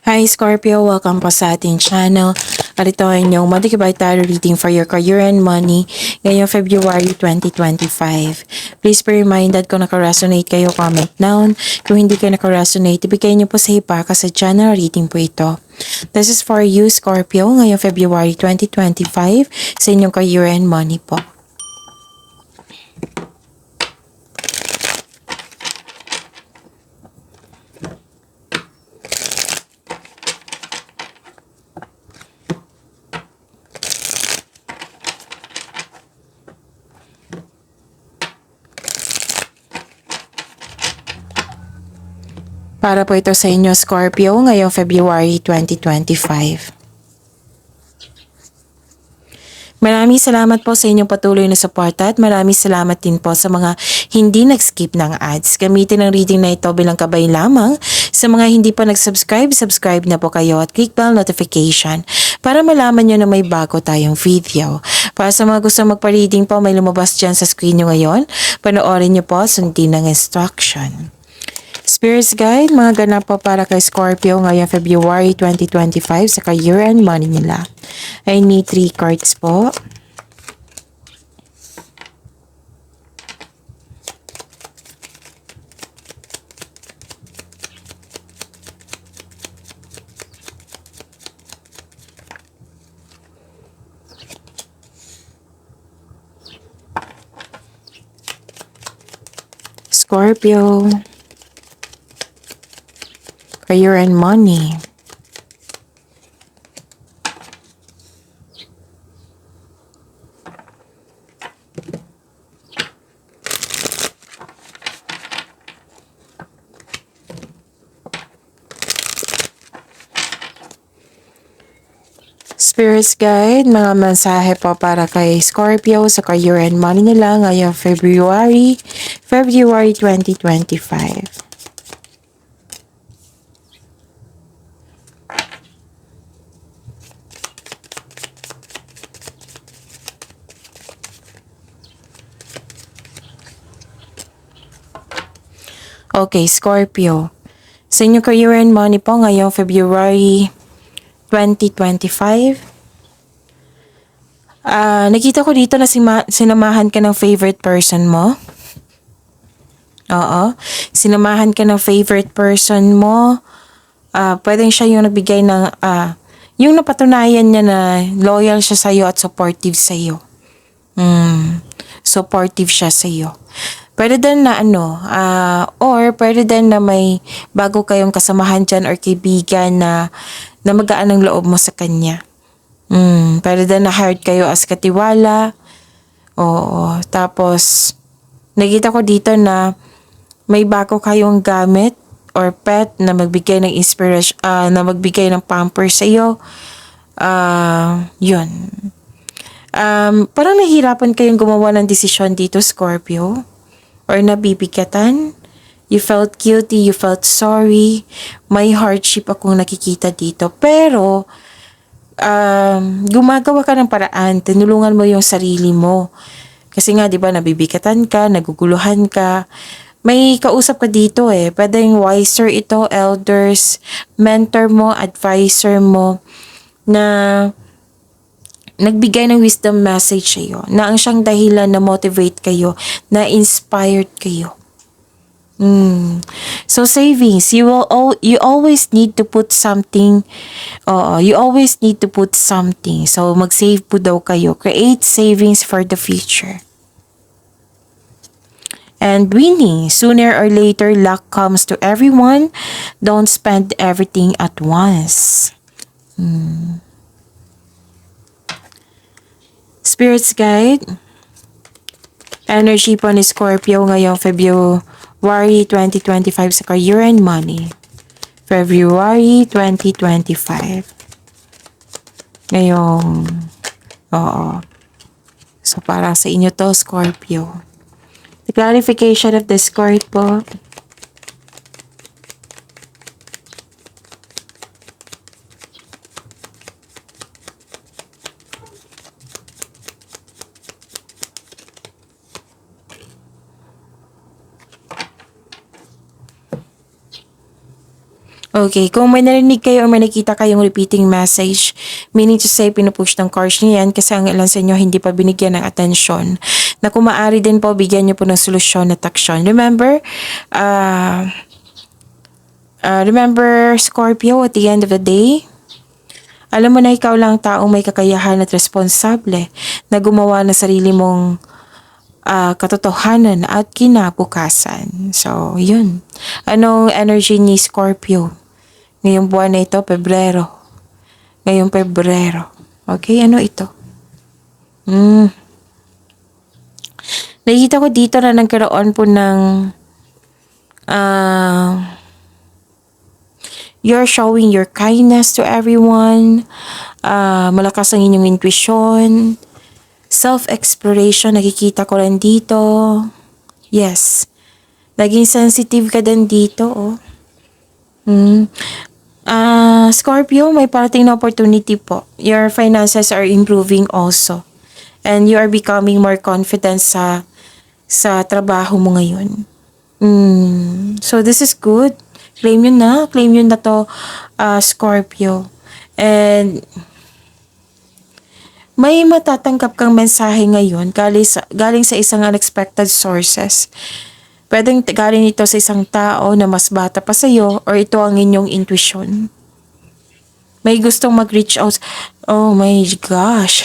Hi Scorpio, welcome po sa ating channel. At ito ay inyong Madikibay Tarot reading for your career and money ngayong February 2025. Please be reminded kung naka-resonate kayo, comment down. Kung hindi kayo naka-resonate, ibigay niyo po sa iba kasi channel reading po ito. This is for you Scorpio ngayong February 2025 sa inyong career and money po. Para po ito sa inyo, Scorpio, ngayong February 2025. Maraming salamat po sa inyong patuloy na suporta at maraming salamat din po sa mga hindi nag-skip ng ads. Gamitin ang reading na ito bilang gabay lamang. Sa mga hindi pa nag-subscribe, subscribe na po kayo at click bell notification para malaman nyo na may bago tayong video. Para sa mga gusto magpa-reading po, may lumabas dyan sa screen nyo ngayon. Panoorin nyo po, sundin ng instruction. Spirits Guide, mga ganap po para kay Scorpio ngayong February 2025 sa career and money nila. I need 3 cards po. Scorpio. Career and money. Spirits Guide, mga mensahe po para kay Scorpio sa career and money nila ngayong February 2025. Okay, Scorpio. Sa inyong career and money po ngayong February 2025. Nakita ko dito na sinamahan ka ng favorite person mo. Oo. Sinamahan ka ng favorite person mo. Pwedeng siya yung nagbigay ng, yung napatunayan niya na loyal siya sa'yo at supportive sa'yo. Supportive siya sa'yo. Pwede din na or pwede din na may bago kayong kasamahan dyan or kaibigan na magaan ang loob mo sa kanya. Pwede din na hired kayo as katiwala. Oo. Tapos, nakita ko dito na may bago kayong gamit or pet na magbigay ng inspiration, na magbigay ng pamper sa iyo. Yun. Parang nahihirapan kayong gumawa ng desisyon dito, Scorpio. Or nabibigatan. You felt guilty, you felt sorry. May hardship akong nakikita dito. Pero, gumagawa ka ng paraan. Tinulungan mo yung sarili mo. Kasi nga, di ba, nabibigatan ka, naguguluhan ka. May kausap ka dito eh. Pwedeng wiser ito, elders, mentor mo, advisor mo, na nagbigay ng wisdom message sa'yo, na ang siyang dahilan na motivate kayo, na inspired kayo. So savings, you always need to put something. You always need to put something. So mag-save po daw kayo. Create savings for the future. And winning, sooner or later, luck comes to everyone. Don't spend everything at once. Spirits Guide, energy po ni Scorpio ngayong February 2025 sa career and money. February 2025. Ngayong, So, para sa inyo to, Scorpio. The clarification of this card po. Okay, kung may narinig kayo o may nakita kayong repeating message, meaning to say pinupush ng cards niyo yan kasi ang ilan sa inyo hindi pa binigyan ng atensyon. Na kung maaari din po, bigyan niyo po ng solusyon at aksyon. Remember Scorpio, at the end of the day, alam mo na ikaw lang ang taong may kakayahan at responsable na gumawa ng sarili mong katotohanan at kinabukasan. So, yun. Anong energy ni Scorpio? Ngayong buwan na ito, Pebrero. Ngayong Pebrero. Okay, ano ito? Nakikita ko dito na nagkaroon po ng you're showing your kindness to everyone. Malakas ang inyong intuition. Self-exploration, nakikita ko rin dito. Yes. Naging sensitive ka din dito, oh. Scorpio, may parating na opportunity po. Your finances are improving also. And you are becoming more confident sa trabaho mo ngayon. So this is good. Claim yun na to, Scorpio. And may matatanggap kang mensahe ngayon galing sa isang unexpected sources. Pwedeng galing ito sa isang tao na mas bata pa sa'yo or ito ang inyong intuition. May gustong mag-reach out. Oh my gosh.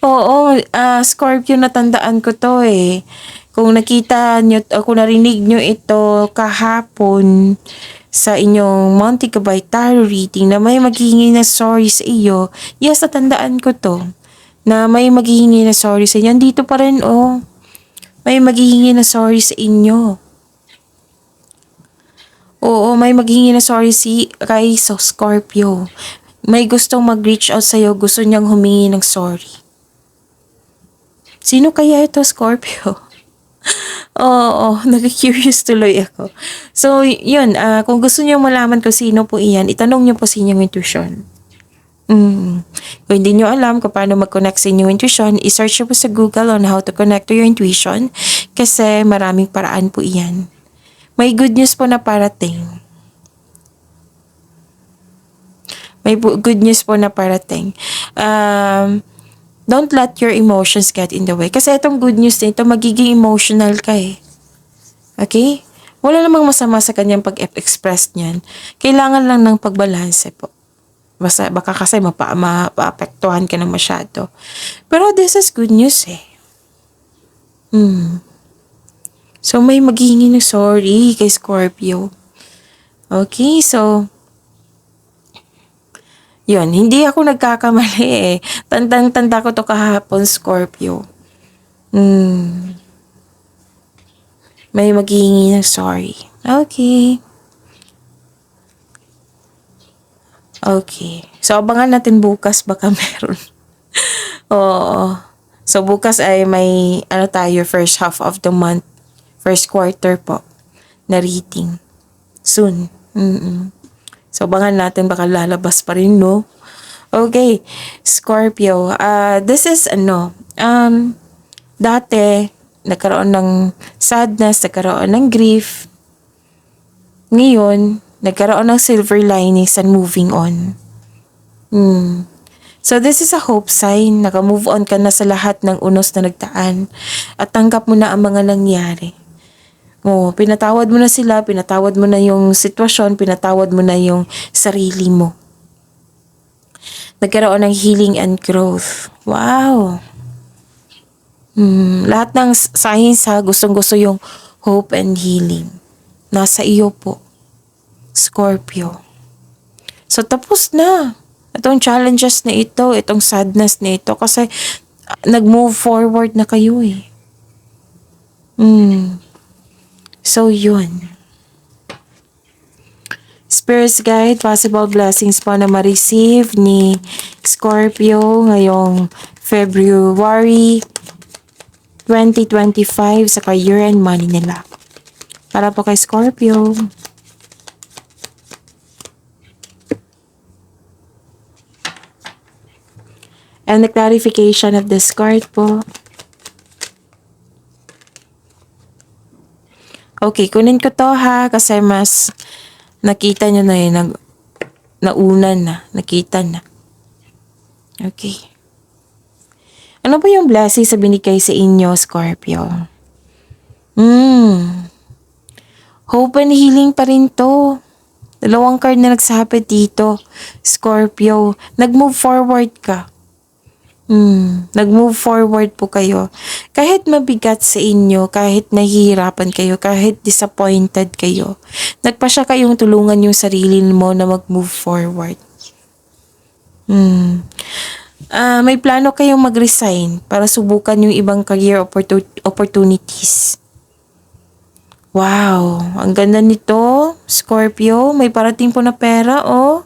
Oo, Scorpio, natandaan ko to eh. Kung nakita nyo, kung narinig nyo ito kahapon sa inyong Monte Cabay Tarot reading na may maghihingi na sorry sa iyo, yes, natandaan ko to. Na may maghihingi na sorry sa inyo. Dito pa rin, oh. May maghihingi na sorry sa inyo. Oo, may maghihingi na sorry kay Scorpio. May gustong mag-reach out sa'yo, gusto niyang humingi ng sorry. Sino kaya ito, Scorpio? Oo, nag-curious tuloy ako. So, yun, kung gusto niyo malaman kung sino po iyan, itanong niyo po sa inyong intuition. Kung hindi nyo alam kung paano mag-connect sa inyong intuition, i-search nyo po sa Google on how to connect to your intuition kasi maraming paraan po iyan. May good news po na parating. Don't let your emotions get in the way. Kasi itong good news na ito, magiging emotional ka eh. Okay? Wala namang masama sa kanyang pag-express niyan. Kailangan lang ng pagbalanse po. Baka kasi mapaapektuhan ka na masyado. Pero this is good news eh. So may maghihingi ng sorry kay Scorpio. Okay, so yun, hindi ako nagkakamali eh. Tandang-tanda ko to kahapon, Scorpio. May maghihingi ng sorry. Okay. So, abangan natin bukas. Baka meron. Oo. So, bukas ay may, first half of the month. First quarter po. Na reading. Soon. So, abangan natin. Baka lalabas pa rin, no? Okay. Scorpio. This is, dati, nagkaroon ng sadness, nagkaroon ng grief. Ngayon, nagkaroon ng silver linings and moving on. So this is a hope sign. Naka-move on ka na sa lahat ng unos na nagdaan. At tanggap mo na ang mga nangyari. Pinatawad mo na sila, pinatawad mo na yung sitwasyon, pinatawad mo na yung sarili mo. Nagkaroon ng healing and growth. Wow! Lahat ng signs gustong-gusto yung hope and healing. Nasa iyo po. Scorpio. So, tapos na. Itong challenges na ito, itong sadness na ito, kasi nag-move forward na kayo eh. So, yun. Spirit's Guide, possible blessings po na ma-receive ni Scorpio ngayong February 2025 sa career and money nila. Para po kay Scorpio. And the clarification of this card po. Okay, kunin ko to ha kasi mas Nakita nyo na yun, nauna na, nakita na. Okay. Ano ba yung blessing sa binigay sa inyo, Scorpio? Hope and healing pa rin to. Dalawang card na nagsabi dito, Scorpio. Nag-move forward ka. Nag-move forward po kayo. Kahit mabigat sa inyo, kahit nahihirapan kayo, kahit disappointed kayo, nagpasya kayong tulungan yung sarili mo na mag-move forward. May plano kayong mag-resign para subukan yung ibang career opportunities. Wow, ang ganda nito, Scorpio. May parating po na pera, oh.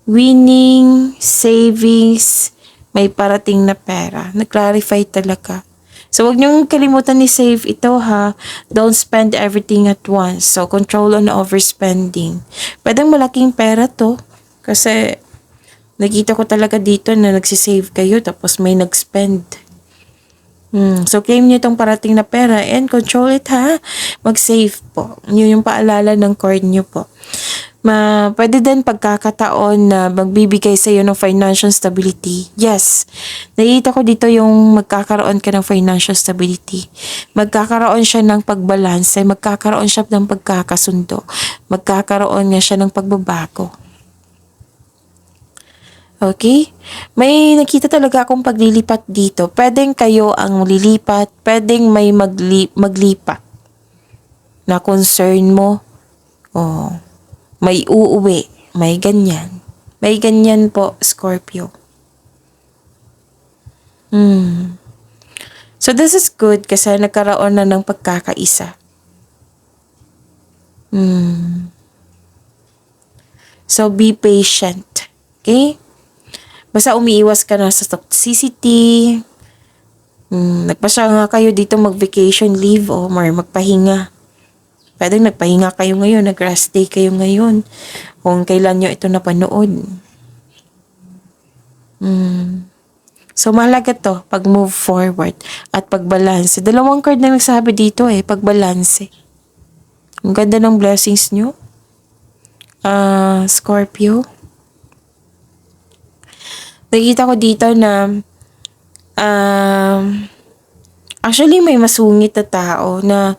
Winning, savings, may parating na pera. Nag-clarify talaga. So, wag niyong kalimutan ni save ito, ha. Don't spend everything at once. So, control on overspending. Pwedeng malaking pera to. Kasi, nakita ko talaga dito na nagsisave kayo tapos may nag-spend. So, claim nyo itong parating na pera and control it, ha. Mag-save po. Yun yung paalala ng card nyo po. Pwede din pagkakataon na magbibigay sa iyo ng financial stability. Yes, nakita ko dito yung magkakaroon ka ng financial stability. Magkakaroon siya ng pagbalanse, magkakaroon siya ng pagkakasundo, magkakaroon nga siya ng pagbabago. Okay? May nakita talaga akong paglilipat dito. Pwedeng kayo ang lilipat, pwedeng may maglipat na concern mo. May uuwi, may ganyan. May ganyan po, Scorpio. So this is good kasi nagkaroon na ng pagkakaisa. So be patient. Okay? Basta umiiwas ka na sa toxicity. Nagpasya nga kayo dito mag-vacation leave o magpahinga. Pwedeng nagpahinga kayo ngayon, nag-rest day kayo ngayon. Kung kailan nyo ito napanood. So, mahalaga to, pag-move forward at pag-balance. Dalawang card na nagsabi dito pag-balance. Ang ganda ng blessings nyo. Scorpio. Nakita ko dito na actually may masungit na tao na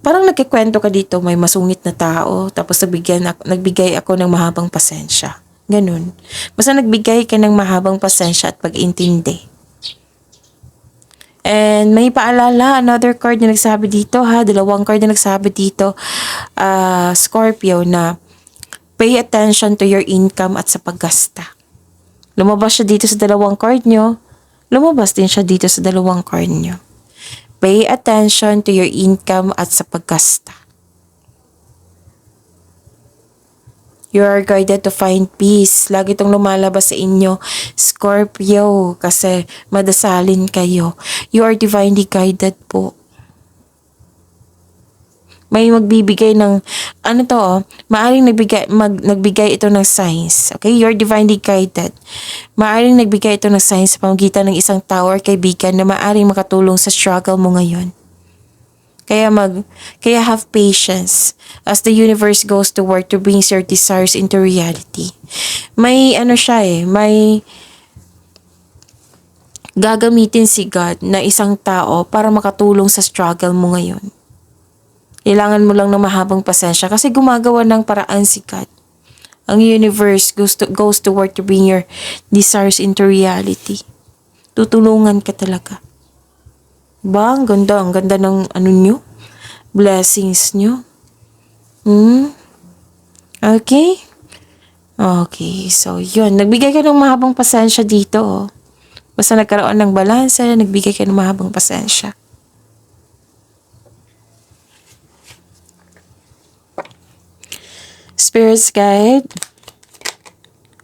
parang nagkikwento ka dito, may masungit na tao, tapos nagbigay ako ng mahabang pasensya. Ganun. Basta nagbigay ka ng mahabang pasensya at pag-intindi. And may paalala, another card na nagsabi dito, ha, dalawang card na nagsabi dito, Scorpio, na pay attention to your income at sa paggasta. Lumabas siya dito sa dalawang card nyo, lumabas din siya dito sa dalawang card nyo. Pay attention to your income at sa paggasta. You are guided to find peace. Lagi itong lumalabas sa inyo, Scorpio, kasi madasalin kayo. You are divinely guided po. May magbibigay ng, maaring nagbigay ito ng signs. Okay? You're divinely guided. Maaring nagbigay ito ng signs sa pamamagitan ng isang tao or kaibigan na maaring makatulong sa struggle mo ngayon. Kaya have patience as the universe goes to work to bring your desires into reality. May may gagamitin si God na isang tao para makatulong sa struggle mo ngayon. Kailangan mo lang ng mahabang pasensya kasi gumagawa ng paraan si God. Ang universe goes to work to bring your desires into reality. Tutulungan ka talaga. Ang ganda ng nyo? Blessings nyo. Okay? Okay, so yun. Nagbigay ka ng mahabang pasensya dito. Basta nagkaroon ng balanse, nagbigay ka ng mahabang pasensya. Spirit's guide.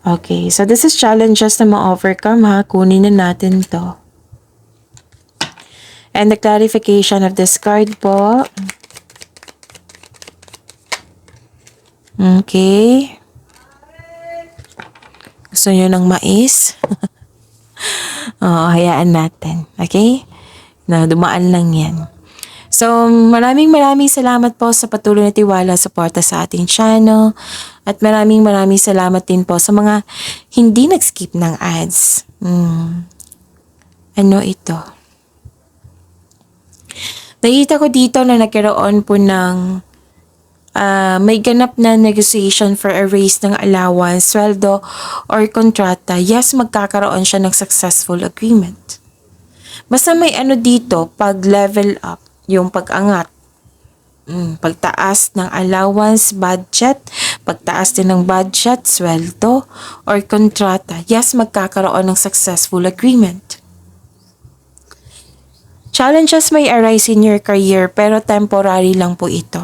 Okay, so this is challenges na ma-overcome, ha. Kunin na natin to. And the clarification of this card po. Okay. Gusto nyo ng mais? Hayaan natin. Okay? Na dumaan lang yan. So, maraming salamat po sa patuloy na tiwala, suporta sa ating channel. At maraming salamat din po sa mga hindi nag-skip ng ads. Ano ito? Nakita ko dito na nagkaroon po ng may ganap na negotiation for a raise ng allowance, sweldo, or kontrata. Yes, magkakaroon siya ng successful agreement. Basta may ano dito, pag level up, yung pag-angat. Pagtaas ng allowance, budget, pagtaas din ng budget, sweldo, or kontrata. Yes, magkakaroon ng successful agreement. Challenges may arise in your career pero temporary lang po ito.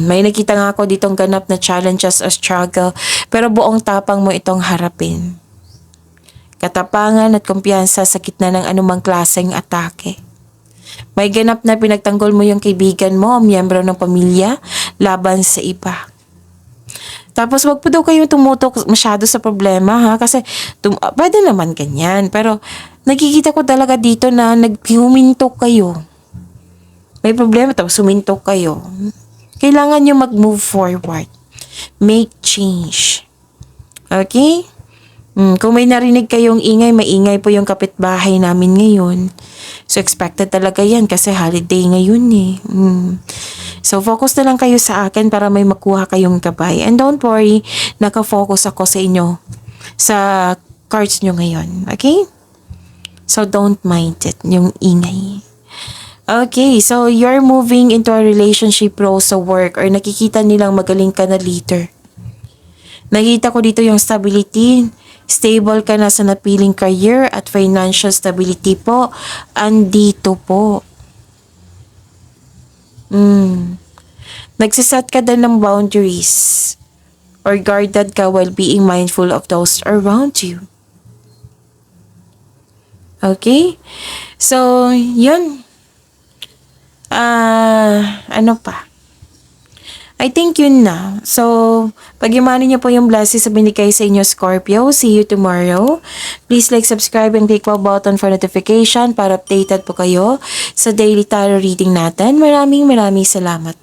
May nakita nga ako ditong ganap na challenges o struggle pero buong tapang mo itong harapin. Katapangan at kumpiyansa sa gitna ng anumang klaseng atake. May ganap na pinagtanggol mo yung kaibigan mo o miyembro ng pamilya laban sa iba. Tapos wag po daw kayo tumutok masyado sa problema ha kasi pwede naman ganyan pero nakikita ko talaga dito na humintok kayo. May problema tapos humintok kayo. Kailangan nyo mag-move forward. Make change. Okay? Kung may narinig kayong ingay, maingay po yung kapitbahay namin ngayon. So expected talaga yan kasi holiday ngayon eh. So focus na lang kayo sa akin para may makuha kayong gabay. And don't worry, nakafocus ako sa inyo sa cards nyo ngayon. Okay? So don't mind it, yung ingay. Okay, so you're moving into a relationship role sa work or nakikita nilang magaling ka na leader. Nakita ko dito yung stability. Stable ka na sa napiling career at financial stability po. Andito po. Nagsiset ka din ng boundaries or guarded ka while being mindful of those around you. Okay? So, yun. Ano pa? I think yun na. So, pag-imanin niyo po yung blessings sa binigay sa inyo, Scorpio. See you tomorrow. Please like, subscribe, and click the button for notification para updated po kayo sa daily tarot reading natin. Maraming salamat.